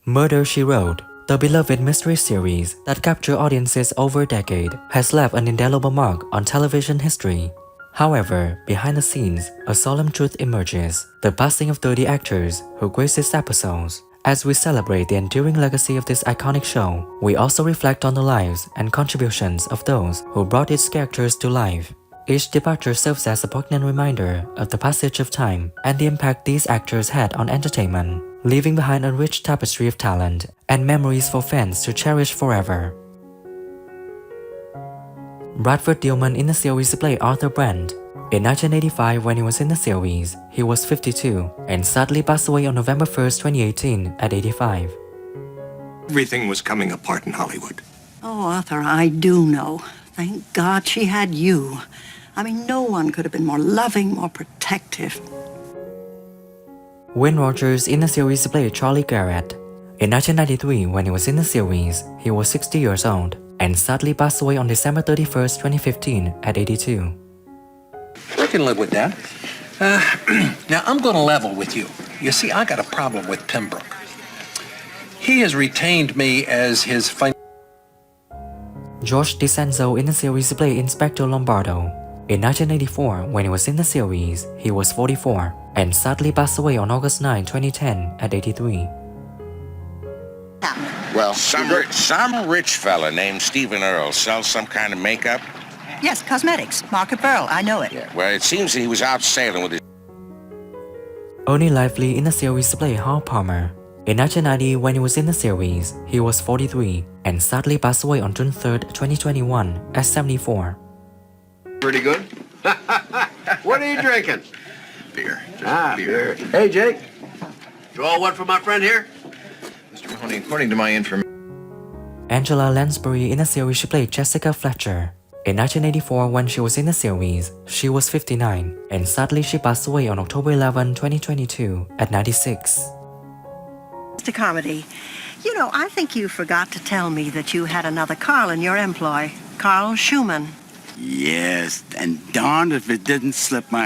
Murder, She Wrote, the beloved mystery series that captured audiences over a decade, has left an indelible mark on television history. However, behind the scenes, a solemn truth emerges: the passing of 30 actors who graced its episodes. As we celebrate the enduring legacy of this iconic show, we also reflect on the lives and contributions of those who brought its characters to life. Each departure serves as a poignant reminder of the passage of time and the impact these actors had on entertainment, leaving behind a rich tapestry of talent and memories for fans to cherish forever. Bradford Dman in the series played Arthur Brand. In 1985, when he was in the series, he was 52 and sadly passed away on November 1st, 2018 at 85. Everything was coming apart in Hollywood. Oh, Arthur, I do know. Thank God she had you. I mean, no one could have been more loving, more protective. Win Rogers in the series played Charlie Garrett. In 1993, when he was in the series, he was 60 years old and sadly passed away on December 31st, 2015 at 82. I can live with that. Now, I'm going to level with you. You see, I got a problem with Pembroke. He has retained me as his George DiCenzo in the series played Inspector Lombardo. In 1984, when he was in the series, he was 44 and sadly passed away on August 9, 2010 at 83. Well, some rich fella named Stephen Earl sells some kind of makeup. Yes, cosmetics. Market Pearl, I know it. Yeah, well, it seems that he was out sailing with his... Ernie Lively in the series played Hal Palmer. In 1990, when he was in the series, he was 43 and sadly passed away on June 3, 2021 at 74. Pretty good. What are you drinking? Beer. Beer. Hey, Jake. Draw one for my friend here? Mr. Mahoney, according to my information... Angela Lansbury in the series she played Jessica Fletcher. In 1984, when she was in the series, she was 59 and sadly she passed away on October 11, 2022 at 96. Mr. Carmody, you know, I think you forgot to tell me that you had another Carl in your employ, Carl Schumann. Yes, and darned if it didn't slip my...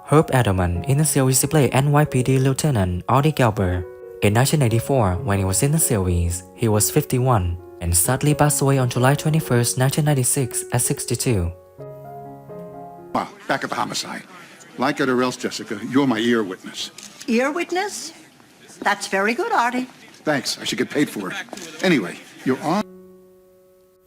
Herb Edelman in the series he played NYPD Lieutenant Artie Gelber. In 1984, when he was in the series, he was 51 and sadly passed away on July 21, 1996 at 62. Wow, back at the homicide. Like it or else, Jessica, you're my ear witness. Ear witness? That's very good, Artie. Thanks, I should get paid for it. Anyway, you're on...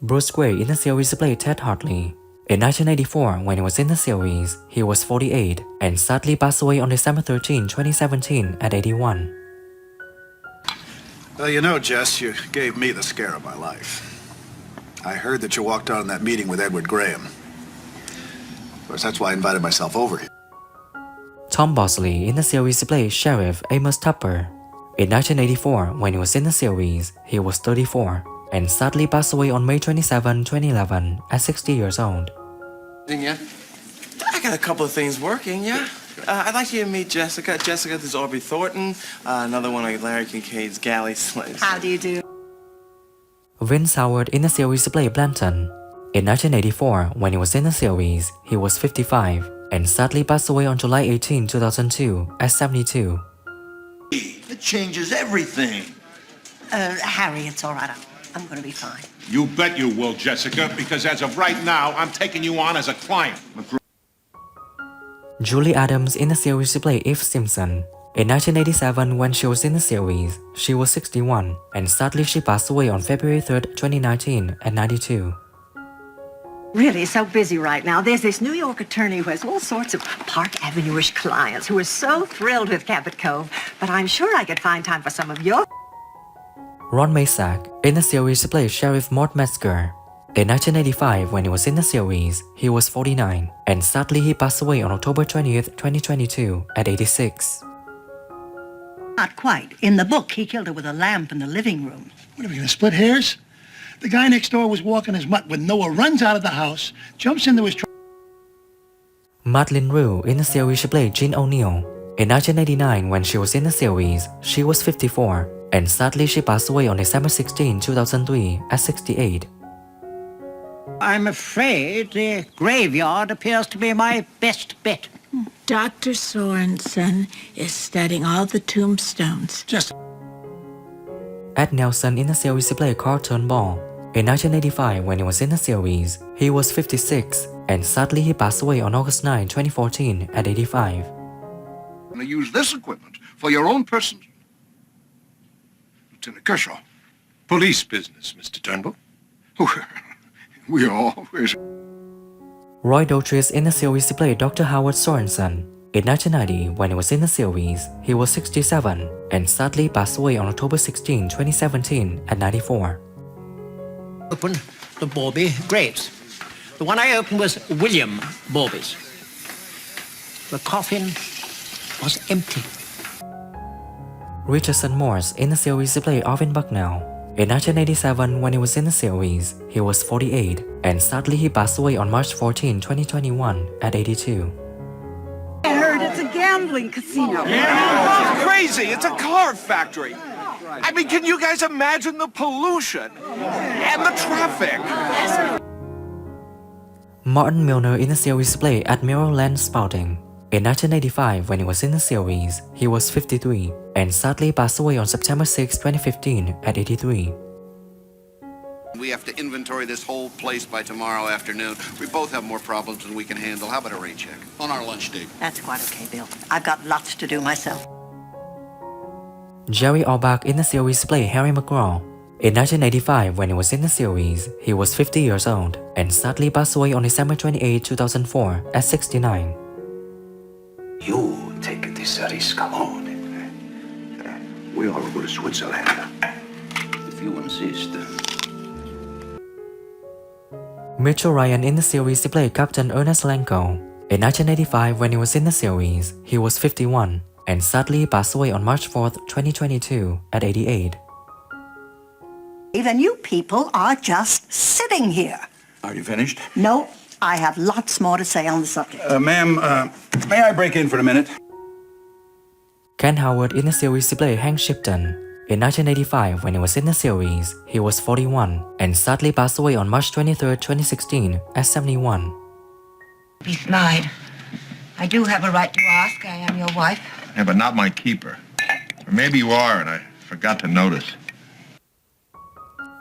Bruce Gray in the series played Ted Hartley. In 1984, when he was in the series, he was 48 and sadly passed away on December 13, 2017 at 81. Well, you know, Jess, you gave me the scare of my life. I heard that you walked out on that meeting with Edward Graham. Of course, that's why I invited myself over here. Tom Bosley in the series played Sheriff Amos Tupper. In 1984, when he was in the series, he was 34 and sadly passed away on May 27, 2011 at 60 years old. Yeah, I got a couple of things working, yeah. I'd like you to meet Jessica. Jessica, this is Aubrey Thornton, another one of Larry Kincaid's galley slaves. How do you do? Vince Howard in the series played Blanton. In 1984, when he was in the series, he was 55 and sadly passed away on July 18, 2002 at 72. It changes everything. Harry, it's all right. I'm going to be fine. You bet you will, Jessica, because as of right now, I'm taking you on as a client. Julie Adams in the series she played Eve Simpson. In 1987, when she was in the series, she was 61 and sadly she passed away on February 3, 2019 at 92. Really so busy right now. There's this New York attorney who has all sorts of Park Avenue-ish clients who are so thrilled with Cabot Cove, but I'm sure I could find time for some of your... Ron Masak in the series she played Sheriff Mort Metzger. In 1985, when he was in the series, he was 49 and sadly he passed away on October 20th, 2022 at 86. Not quite. In the book, he killed her with a lamp in the living room. What are we going to split hairs? The guy next door was walking his mutt when Noah runs out of the house, jumps into his truck. Lin Ru in the series she played Jean O'Neill. In 1989, when she was in the series, she was 54 and sadly she passed away on December 16, 2003 at 68. I'm afraid the graveyard appears to be my best bet. Dr. Sorensen is studying all the tombstones. Ed Nelson in the series play called Turnbull. In 1985, when he was in the series, he was 56, and sadly he passed away on August 9, 2014 at 85. To use this equipment for your own person. Lieutenant Kershaw. Police business, Mr. Turnbull. We always... Roy Dozier in the series played Dr. Howard Sorensen. In 1990, when he was in the series, he was 67, and sadly passed away on October 16, 2017 at 94. Open the Bawby graves. The one I opened was William Bawby's. The coffin was empty. Richardson Morris in the series played Orvin Bucknell. In 1987, when he was in the series, he was 48, and sadly he passed away on March 14, 2021 at 82. I heard it's a gambling casino. Yeah. Crazy! It's a car factory. I mean, can you guys imagine the pollution and the traffic? Martin Milner in the series played Admiral Land Spouting. In 1985, when he was in the series, he was 53, and sadly passed away on September 6, 2015 at 83. We have to inventory this whole place by tomorrow afternoon. We both have more problems than we can handle. How about a rain check? On our lunch date. That's quite okay, Bill. I've got lots to do myself. Jerry Orbach in the series played Harry McGraw. In 1985, when he was in the series, he was 50 years old, and sadly passed away on December 28, 2004 at 69. You take this risk alone. We all go to Switzerland. If you insist. Mitchell Ryan in the series played Captain Ernest Lanco. In 1985, when he was in the series, he was 51, and sadly passed away on March 4, 2022 at 88. Even you people are just sitting here. Are you finished? No, I have lots more to say on the subject. Ma'am, may I break in for a minute? Ken Howard in the series played Hank Shipton. In 1985, when he was in the series, he was 41, and sadly passed away on March 23, 2016 at 71. Be snide. I do have a right to ask. I am your wife. Yeah, but not my keeper. Or maybe you are, and I forgot to notice.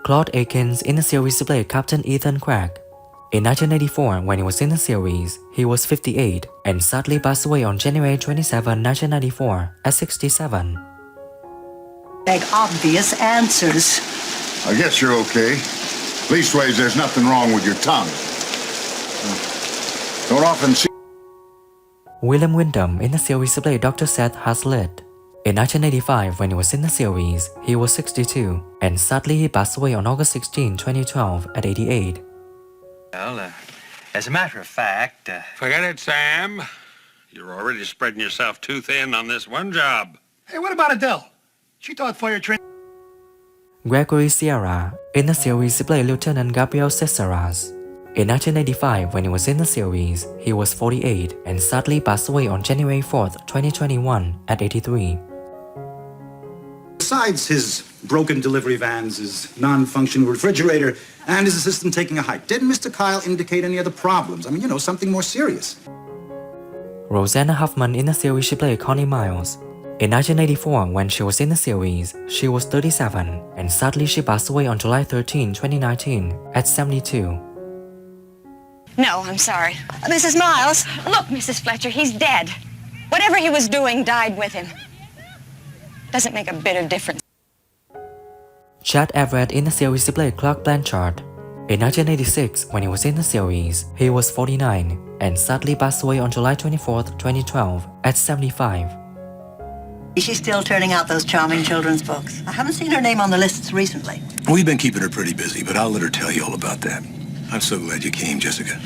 Claude Akin in the series played Captain Ethan Craig. In 1984, when he was in the series, he was 58, and sadly passed away on January 27, 1994 at 67. Beg obvious answers. I guess you're okay. Leastways, there's nothing wrong with your tongue. Don't often see... William Windam in the series played Dr. Seth Hazlitt. In 1985, when he was in the series, he was 62, and sadly he passed away on August 16, 2012 at 88. Well, as a matter of fact... Forget it, Sam. You're already spreading yourself too thin on this one job. Hey, what about Adele? She taught fire training. Gregory Sierra in the series played Lieutenant Gabriel Cesaras. In 1985, when he was in the series, he was 48, and sadly passed away on January 4, 2021 at 83. Besides his broken delivery vans, his non-functioning refrigerator, and his assistant taking a hike, didn't Mr. Kyle indicate any other problems? I mean, you know, something more serious. Rosanna Huffman in the series she played Connie Miles. In 1984, when she was in the series, she was 37, and sadly she passed away on July 13, 2019 at 72. No, I'm sorry. Mrs. Miles. Look, Mrs. Fletcher, he's dead. Whatever he was doing died with him. Doesn't make a bit of difference. Chad Everett in the series played Clark Blanchard. In 1986, when he was in the series, he was 49, and sadly passed away on July 24, 2012 at 75. Is she still turning out those charming children's books? I haven't seen her name on the lists recently. We've been keeping her pretty busy, but I'll let her tell you all about that. I'm so glad you came, Jessica.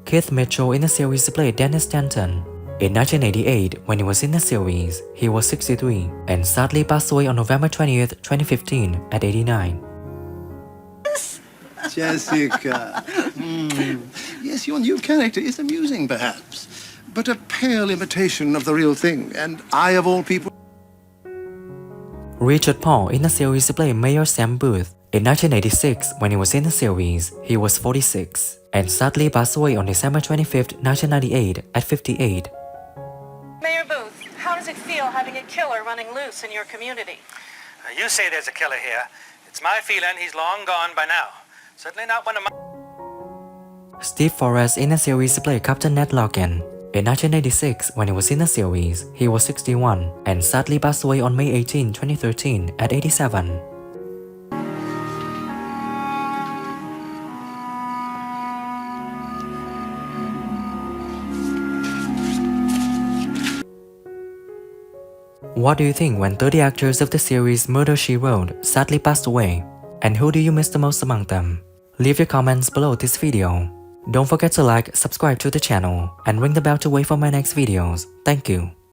Keith Mitchell in the series played Dennis Danton. In 1988, when he was in the series, he was 63, and sadly passed away on November 20th, 2015 at 89. Jessica. Yes, your new character is amusing, perhaps, but a pale imitation of the real thing, and I, of all people... Richard Paul in the series played Mayor Sam Booth. In 1986, when he was in the series, he was 46, and sadly passed away on December 25th, 1998 at 58. Mayor Booth, how does it feel having a killer running loose in your community? You say there's a killer here. It's my feeling he's long gone by now. Certainly not one of my... Steve Forrest in the series played Captain Ned Larkin. In 1986, when he was in the series, he was 61 and sadly passed away on May 18, 2013 at 87. What do you think when 30 actors of the series Murder, She Wrote sadly passed away? And who do you miss the most among them? Leave your comments below this video. Don't forget to like, subscribe to the channel, and ring the bell to wait for my next videos. Thank you.